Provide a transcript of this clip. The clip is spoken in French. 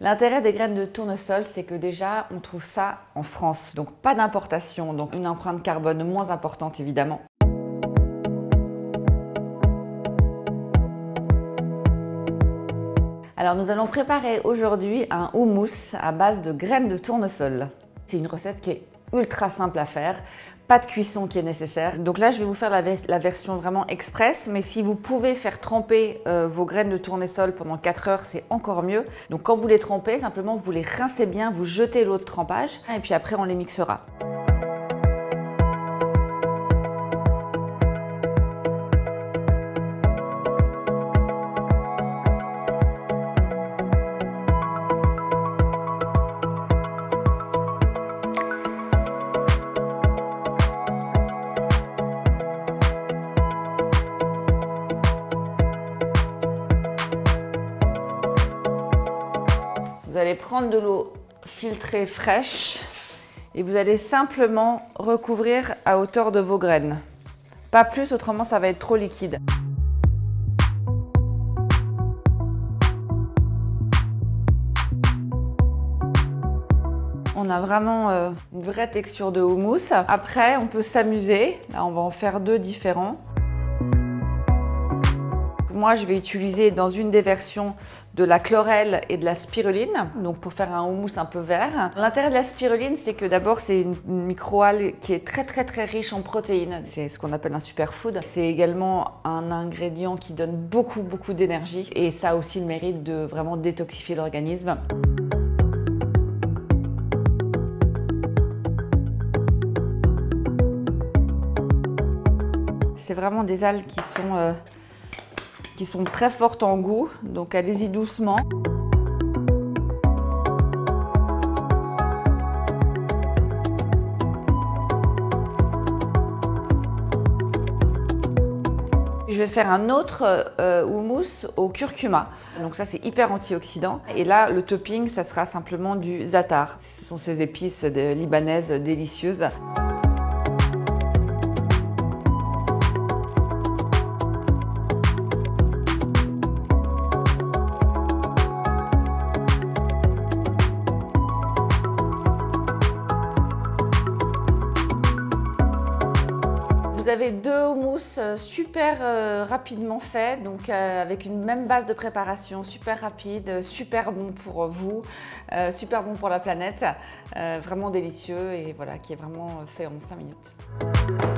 L'intérêt des graines de tournesol, c'est que déjà, on trouve ça en France. Donc pas d'importation, donc une empreinte carbone moins importante évidemment. Alors nous allons préparer aujourd'hui un houmous à base de graines de tournesol. C'est une recette qui est ultra simple à faire, pas de cuisson qui est nécessaire. Donc là je vais vous faire la version vraiment express, mais si vous pouvez faire tremper vos graines de tournesol pendant 4 heures, c'est encore mieux. Donc quand vous les trempez, simplement vous les rincez bien, vous jetez l'eau de trempage et puis après on les mixera. Vous allez prendre de l'eau filtrée fraîche et vous allez simplement recouvrir à hauteur de vos graines. Pas plus, autrement ça va être trop liquide. On a vraiment une vraie texture de houmous. Après, on peut s'amuser. Là, on va en faire 2 différents. Moi, je vais utiliser dans une des versions de la chlorelle et de la spiruline, donc pour faire un houmous un peu vert. L'intérêt de la spiruline, c'est que d'abord, c'est une microalgue qui est très riche en protéines. C'est ce qu'on appelle un superfood. C'est également un ingrédient qui donne beaucoup d'énergie et ça a aussi le mérite de vraiment détoxifier l'organisme. C'est vraiment des algues qui sont très fortes en goût, donc allez-y doucement. Je vais faire un autre houmous au curcuma. Donc ça, c'est hyper antioxydant. Et là, le topping, ça sera simplement du za'atar. Ce sont ces épices libanaises délicieuses. Vous avez 2 houmous super rapidement faits, donc avec une même base de préparation, super rapide, super bon pour vous, super bon pour la planète, vraiment délicieux et voilà, qui est vraiment fait en 5 minutes.